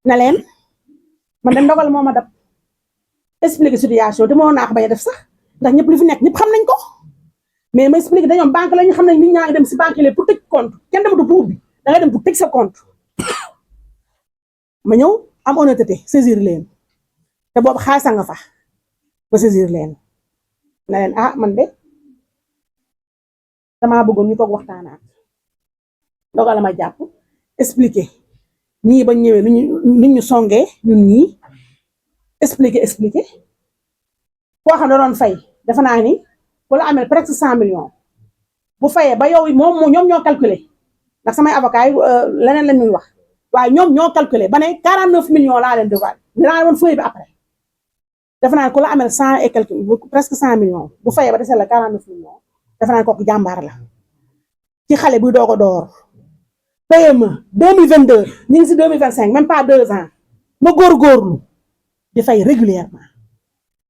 na leen man de ndogal moo ma dab expliquer situation te moo naa ko bañ a def sax ndax ñëpp li fi nekk ñëpp xam nañ ko mais ma expliquer dañoom banque la ñu xam nañ nit ñaa ngi dem si banque yi pour tëj compte kenn dematu pour ubbi da ngay dem pour tëj sa compte ma ñëw am honnêteté saisir leen te boobu xaalis nga fa ba saisir leen na leen ah man de damaa bëggoon ñu toog waxtaanaat ndogal la ma jàpp expliquer ñii ba ñëwee nu ñu songee ñun ñii expliquer koo xam ne doon fay dafa naa ni wala amel presque 100 millions bu fayee ba yow moom ñoom ñoo calculer ndax samay avocat yi leneen lañ ñuy wax waaye ñoom ñoo calculer ba ne 49 millions laa leen devoir dinaa woon feuille bi après dafa naa ku la amel 100 et quelque presque 100 millions bu fayee ba desee la 49 millions dafa naa kooku jàmbaar la ci xale buy doog a door PME 2022 ñu ngi si 2025 même pas 2 ans ma góorgóorlu di fay régulièrement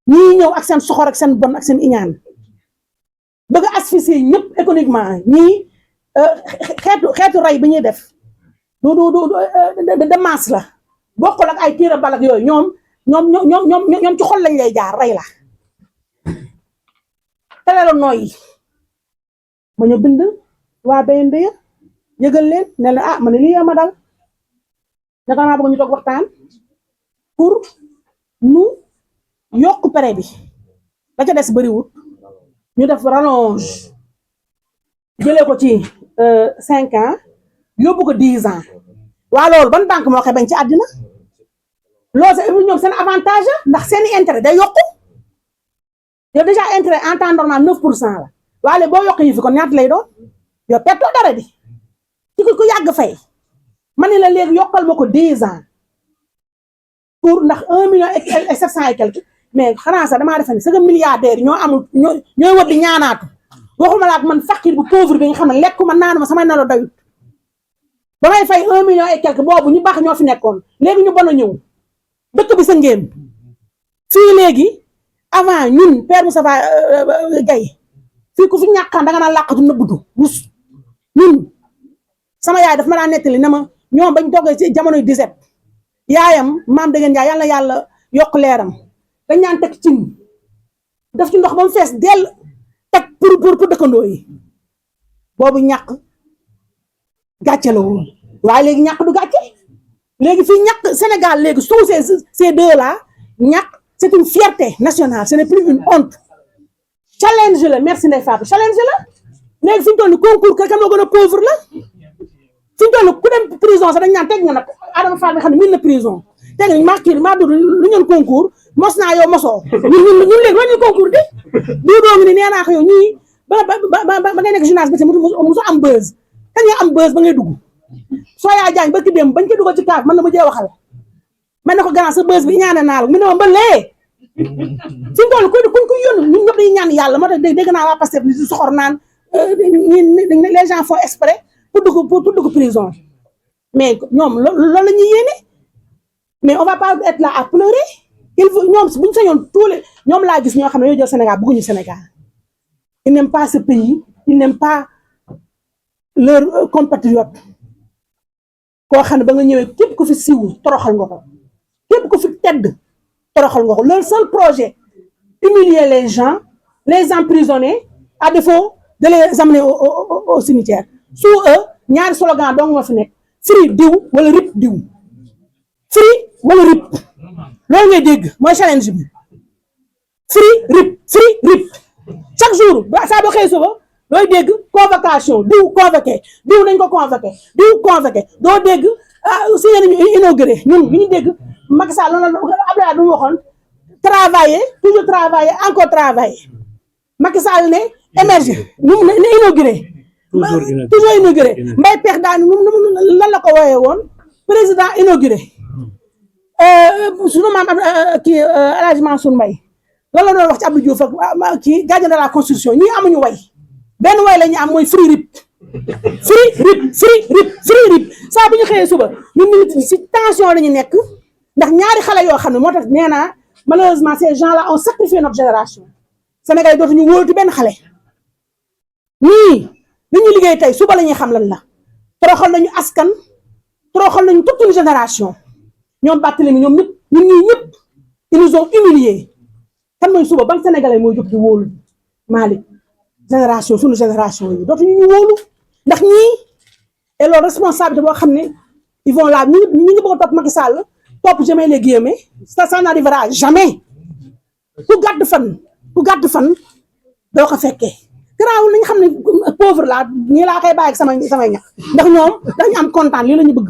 ñii ñëw ak seen soxor ak seen bon ak seen iñaan bëgg a asphyxier ñëpp économiquement ñii xeetu rey bi ñuy def de masse la bokkul ak ay tiira balak yooyu ñoom ci xol lañ lay jaar rey la telelo nooyi ma ñu bind waa BND yëgal leen ne la ah ma ne lii ma dal naka maa bëgg ñu toog waxtaan pour nu yokk prêt bi la ca des bëriwut ñu def rallonge jëlee ko ci 5 ans yóbbu ko 10 ans waa loolu ban banque moo koy bañ ci àddina loolu ñoom seen avantage ndax seeni intérêt day yokku yow déjà intérêt en temps normal 9% la waaye boo yokk yi fi kon ñaata lay doon yow pertoo dara di ci ku yàgg fay ma ne la léegi yokkal ma ko 10 ans pour ndax 1 million et 700 et quelque mais xanaa sax damaa defe ne c'est milliardaire ñoo amul ñooy wër di ñaanaatu waxuma la ak man fakir bu pauvre bi nga xam ne lekk ma naanu ma samay nalo doyut ba may fay 1 million et quelque boobu ñu baax ñoo fi nekkoon léegi ñu bon a ñëw dëkk bi sa ngéem fii léegi avant ñun Père Moustapha Gaye fii ku fi ñàkkaan da nga naan làqatu nëbbutu rus ñun sama yaay daf ma daan nettali ne ma ñoom bañ toggee ci jamonoy 17 yaayam maam dëgg Njaay yàlla na yàlla yokk leeram dañ ñaan teg cin def ci ndox ba mu fees dell teg pour dëkkandoo yi boobu ñàkk gàcce la woon waaye léegi ñàkk du gàcce léegi fii ñàkk Sénégal léegi sous ces deux là ñàkk c'est une fierté nationale ce n'est plus une honte challenge la merci Ndeye Fatou challenge la léegi fi ñu toll ni concours ka moo gën a pauvre la fi ñu toll ku dem prison sax dañ naan teg nga nag Adama Fall nga xam ne min na prison teg nga maa du lu ñeen concours mos naa yow mosoo ñun léegi wañu concours di doomi ni nee naa ko yow ñii ba ngay nekk journaliste ba musu am buzz kañ nga am buzz ba ngay dugg soo yaa jaañ ba ki dem bañ ko dugal ci kaaf man na ma jee waxal man na ko gannaaw sa buzz bi ñaane naa la mu ne ma mbalee fi mu toll ku yónn ñun ñëpp dañuy ñaan yàlla moo tax dégg naa waa Pastef ni di soxor naan les gens font exprès pour dugg prison mais ñoom loolu la ñuy yéene mais on va pas être là à pleurer il faut ñoom buñu sañoon tous les ñoom laa gis ñoo xam ne ñoo jël Sénégal bëgguñu Sénégal ils n'aiment pas ce pays ils n'aiment pas leurs compatriotes koo xam ne ba nga ñëwee képp ku fi siiw toroxal nga ko képp ku fi tedd toroxal nga ko leur seul projet humilier les gens les emprisonner à défaut de les amener au cimetière sous eux ñaari slogan dong ma fi nekk free diw wala rip diw free wala rip loolu ngay dégg mooy challenge bi free rip chaque jour saa boo xëy suba dooy dégg convocation diw convoqué diw nañ ko convoqué doo dégg si ngeen ñu inauguré ñun bi ñu dégg Macky Sall loolu Abdoulaye du mu waxoon travailler toujours travailler encore travailler Macky Sall ne émerger nu mu ne inauguré toujours inauguré Mbaye Pekh daal lan la ko wooyee woon président inauguré sunu maam kii El Hadj Mansour Mbaye loolu la doon wax ci Abdou Diouf ak kii gardien de la constitution ñii amuñu way benn way la ñu am mooy free rip saa bu ñu xëyee suba ñun ñu si tension la ñu nekk ndax ñaari xale yoo xam ne moo tax nee naa malheureusement ces gens là ont sacrifié notre génération Sénégal yi dootuñu wóolatu benn xale ñii li ñu liggéey tey suba la ñuy xam lan la toroxal nañu askan toroxal nañu toute une génération ñoom Barthélémy ñoom ñëpp ñun ñii ñëpp ils nous ont humiliés kan mooy suba ban sénégalais mooy jóg di wóolu Malick génération suñu génération yi dootuñu ñu wóolu ndax ñii et loolu responsabilité boo xam ne ils vont là ñu ngi bëgg a topp Macky Sall topp jamais les guillemets ça n'arrivera jamais ku gàdd fan doo ko fekkee garaawul nañ xam ne pauvre laa ñii laa koy bàyyi ak samay ñax ndax ñoom dañu am kontaan lii la ñu bëgg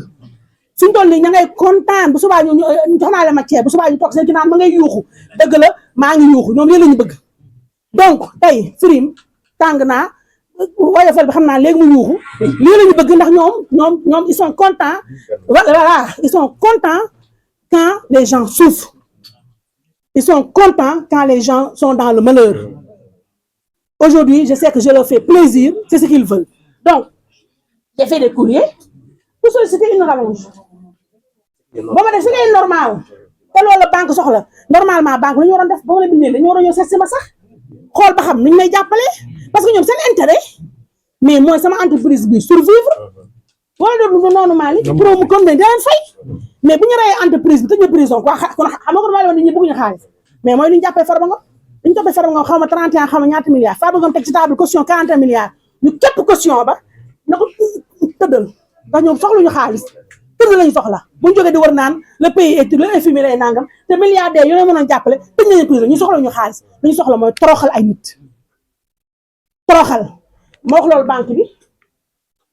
suñ toll nii ña ngay kontaan bu subaa ñu jox naa la matière bu subaa ñu toog seen ginnaaw ma ngay yuuxu dëgg la maa ngi yuuxu ñoom lii la ñu bëgg donc tey Firim tàng naa woyofal bi xam naa léegi mu yuuxu lii la ñu bëgg ndax ñoom ils sont contents voilà ils sont contents quand les gens souffrent ils sont contents quand les gens sont dans le malheur aujourd'hui je sais que je leur fais plaisir c'est ce qu'ils veulent donc j'ai fait des courriers pour solliciter une rallonge ba ma def si ngay normal te loolu la banque soxla normalement banque la ñu waroon def ba ma la bindee dañu waroon ñëw seet si ma sax xool ba xam ni ñu may jàppale parce que ñoom seen intérêt mais mooy sama entreprise bi survivre wala doon noonu Malick pro mu comme dañ daan fay mais bu ñu reyee entreprise bi tëj ñu prison quoi kon xam nga ko Malick woon nit ñi bëgguñu xaalis mais mooy li ñu jàppee Farba Ngom li ñu toppee Farba Ngom xaw ma 31 xaw ma ñaata milliards Farba Ngom teg ci table caution 40 milliards ñu képp caution ba na ko tëddal ndax ñoom soxluñu xaalis tëdd lañu soxla bu ñu jógee di war naan le pays est le FMI lay nangam te milliardaires yooyu mënoon jàppale tëj nañu prison ñu soxla ñu xaalis li ñu soxla mooy toroxal ay nit toroxal ma wax loolu banque bi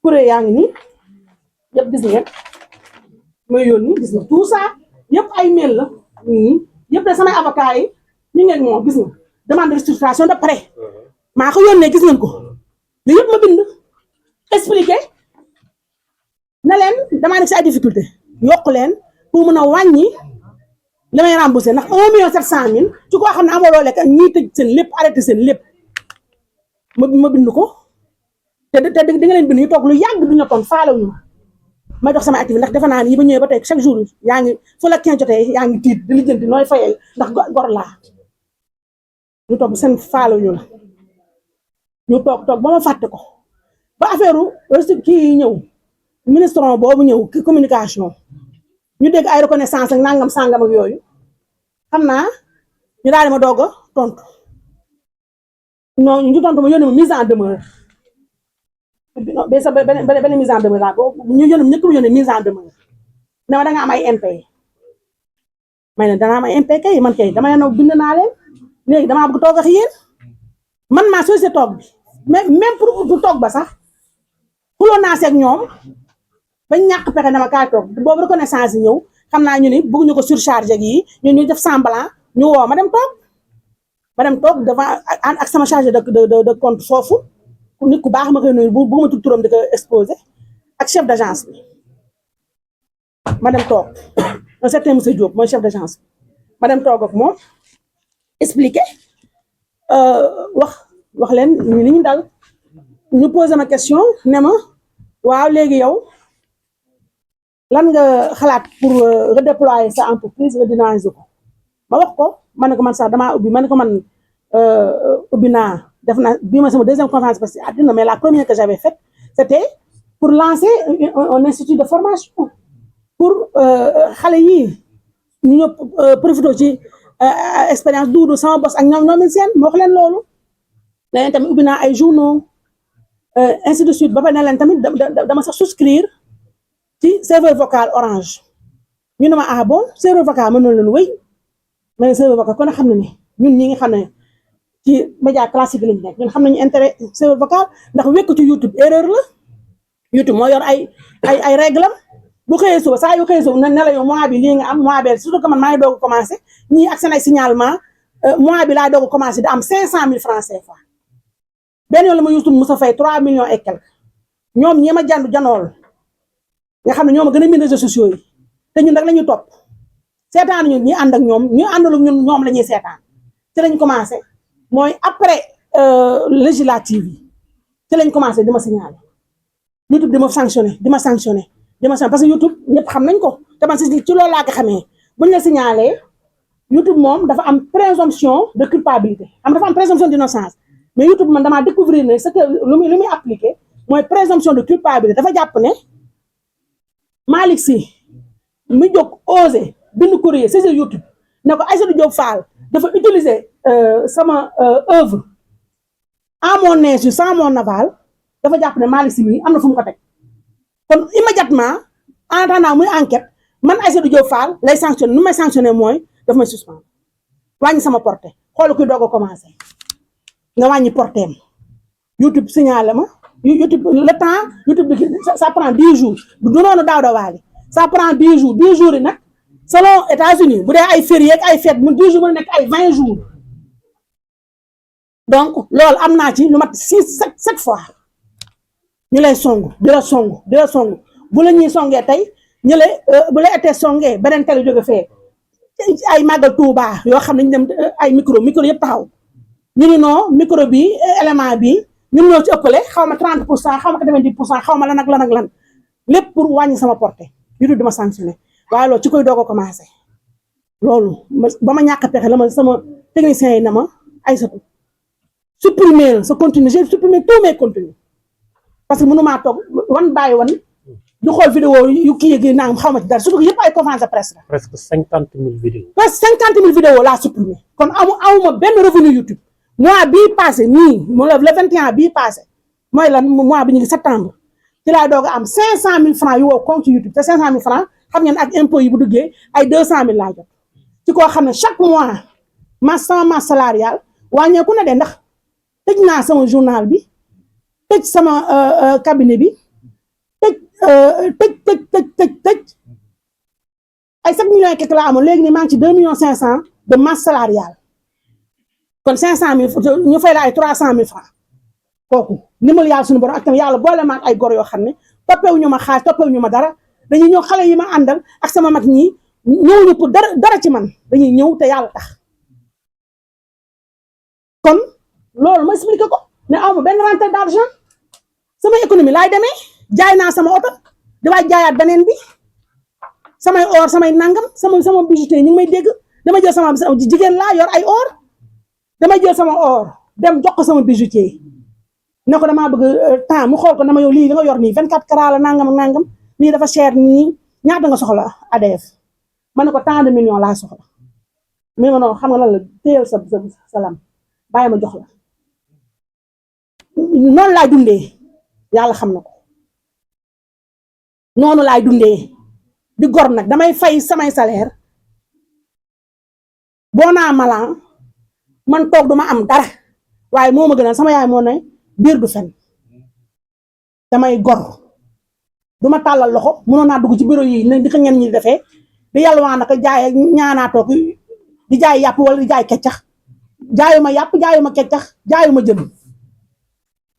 kuréel yaa ngi nii yëpp gis ngeen mooy yónni gis nga tout ça yëpp ay mail la yëpp de samay avocat yi ñu ngeen moom gis nga demande de restructuration de prêt maa ko yónnee gis ngeen ko li yëpp ma bind expliqué na leen damaa nekk si ay difficulté yokk leen pour mën a wàññi li may remboursé ndax 1,7 million ci koo xam ne amoo loo lekk ñii tëj seen lépp arrêté seen lépp ma bind ko te di nga leen bind ñu toog lu yàgg du ñu toon faalewuñu may dox sama activité ndax defe naa ni yi ba ñëwee ba tey chaque jour yaa ngi fu la 15 jotee yaa ngi tiit di lijjanti nooy fayee ndax gor laa ñu toog seen faalewuñu la ñu toog ba ma fàtte ko ba affaire kii ñëw ministre boobu ñëw communication ñu dégg ay reconnaissance ak nangam sangam ak yooyu xam naa ñu daal di ma doog a tontu ñu tontu ma yónnee ma mise en demeure benn mise en demeure laa boobu ñu yónnee mise en demeure ne ma da nga am ay impayés may ne dana am ay impayés kay man kay dama leen bind naa leen léegi damaa bëgg toog ak yéen man maa société toog bi même pour toog ba sax xuloo naa seeg ñoom. bañ ñàkk pexe dama kaay toog boobu reconnaissance yi ñëw xam naa ñu ni bëgguñu ko surchargé ak yi ñu def semblant ñu woo ma dem toog devant ak sama chargé de compte foofu nit ku baax ma koy nuyu bu ma tudd turam di ko exposé ak chef d' agence bi ma dem toog un certain monsieur Diop mooy chef d' agence bi ma dem toog ak moom expliqué wax leen li ñu dal ñu posé ma question ne ma waaw léegi yow lan nga xalaat pour redéployer sa entreprise redynamiser ko ma wax ko ma ne ko man sax damaa ubbi ma ne ko man ubbi naa def naa bii ma sama deuxième conférence parce que àddina mais la première que j'avais faite c'était pour lancer un institut de formation pour xale yi ñu ñëpp profité ci expérience duudu sama bos ak ñoom seen ma wax leen loolu leneen tamit ubbi naa ay journaux ainsi de suite ba pare ne leen tamit dama sax souscrire ci serveur vocal Orange ñu ne ma ah bon serveur vocal mën na leen wéy mais serveur vocal kon xam ne ni ñun ñi nga xam ne ci média classique lañu nekk ñun xam nañu intérêt serveur vocal ndax wékk ci YouTube erreur la YouTube moo yor ay règle bu xëyee suba saa yu xëyee suba ne la yow mois bi lii nga am mois bi surtout que man maa ngi doog a commencé ñii ak seen ay signalement mois bi laa doog a commencé di am 500 000 francs CFA benn yoon la ma YouTube musa fay 3 millions et quelques ñoom ñi ma janool nga xam ne ñoom a gën a miin réseaux sociaux yi te ñun rek la ñuy topp seetaan ñun ñi ànd ak ñoom ñu àndal ak ñun ñoom la ñuy seetaan ci lañ commencé mooy après législative yi ci lañ commencé di ma signaler YouTube di ma sanctionné parce que YouTube ñëpp xam nañ ko te man ci loolu laa ko xamee buñ la signalé YouTube moom dafa am présomption de culpabilité dafa am présomption d'innocence mais YouTube man damaa découvrir ne ce que lu muy appliqué mooy présomption de culpabilité dafa jàpp ne Malick Sy mu jóg osé bind courrier saisir YouTube ne ko Aïssatou Diop Fall dafa utiliser sama œuvre à mon insu sans mon aval dafa jàpp ne Malick Sy mii am na fu mu ko teg kon immédiatement en attendant muy enquête man Aïssatou Diop Fall lay sanctionné nu may sanctionné mooy daf may suspendre wàññi sama porté xool kuy doog a commencé nga wàññi portéem YouTube signalé ma YouTube le temps YouTube bi ça prend 10 jours du noonu daaw da waali ça prend 10 jours 10 jours yi nag selon États-Unis bu dee ay férié ak ay fête mu 10 jours mu nekk ay 20 jours donc loolu am naa ci lu mat 7 fois ñu lay songu di la songu bu la ñuy songee tey ñu lay bu la été songee beneen télé jóge fee ay màggal Touba yoo xam ne ñu dem ay micro yëpp taxaw ñu ni non micro bi élément bi ñun ñoo ci ëppale xaw ma 30% xaw ma 90% xaw ma lan ak lan lépp pour wàññi sama portée YouTube dama sanctionné waaye loolu ci koy doog a commencé loolu ba ma ñàkk a pexe la ma sama technicien yi na ma Aïssatou supprimer sa contenu j'ai supprimé tous mes contenus parce que mënumaa toog wan bàyyi wan di xool vidéo yu kii yëg naa xaw ma ci dara surtout que yëpp ay conférence de presse la. presque 50 000 vidéos. presque 50 000 vidéos laa supprimé kon amuma benn revenu YouTube mois bii passé nii mu le 21 bii passé mooy lan mois bi ñu ngi septembre ci laa doog a am 500 000 francs yu woo compte YouTube te 500 000 francs xam ngeen ak impôt yi bu duggee ay 200 000 laa jot ci koo xam ne chaque mois sama masse salariale wàññeeku na de ndax tëj naa sama journal bi tëj sama cabinet bi tëj ay 7 millions et quelque laa amoon léegi nii maa ngi ci 2 millions 500 de masse salariale kon 500 000 ñu fay la ay 300 000 francs kooku ndimbal yàlla suñu borom ak tamit yàlla boole ma ak ay gor yoo xam ne toppewuñu ma xaalis toppewuñu ma dara dañuy ñëw xale yi ma àndal ak sama mag ñi ñëwuñu pour dara ci man dañuy ñëw te yàlla tax kon loolu ma expliqué ko ne aw ma benn rentrée d'argent sama économie laay demee jaay naa sama oto di waaj jaayaat beneen bi samay or samay nangam sama bijouterie ñu ngi may dégg dama jël sama jigéen laa yor ay or dama jël sama or dem jox ko sama bijoutier ne ko damaa bëgg temps mu xool ko dama yow lii da nga yor nii 24 carats la nangam lii dafa cher nii ñaata nga soxla ADF ma ne ko tant de millions laa soxla mais ma non xam nga lan la téyel sa lam bàyyi ma jox la noonu laay dundee yàlla xam na ko noonu laay dundee di gor nag damay fay samay salaire boo naa malan man toog duma am dara waaye moo ma gënal sama yaay moo ne biir du fen damay gor duma tàllal loxo mënoon naa dugg ci bureau yi ne di ko ñen ñi defee di yàlla waa naka jaay ñaanaatoo di jaay yàpp wala di jaay keccax jaayuma yàpp jaayuma keccax jaayuma jëm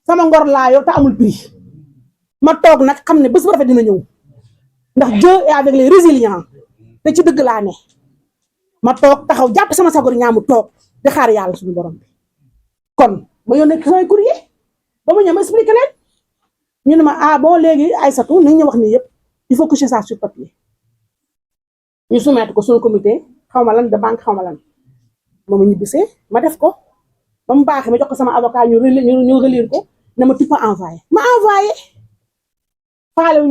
sama ngor laa yow te amul prix ma toog nag xam ne bés bu rafet dina ñëw ndax Dieu est avec les résilients te ci dëgg laa ne ma toog taxaw jàpp sama sagor ñaamu toog di xaar yàlla suñu borom bi kon ma yónnee samay courrier ba ma ñëw ma expliqué leen ñu ne ma bon léegi Aïssatou nañ ñu wax nii yëpp il faut coucher ça sur papier ñu soumettre ko suñu comité xaw ma lan de banque xaw ma lan ma ñibbisee ma def ko ba mu baaxee ma jox ko sama avocat ñu relire ko ne ma tu peux envoyer ma envoyé faale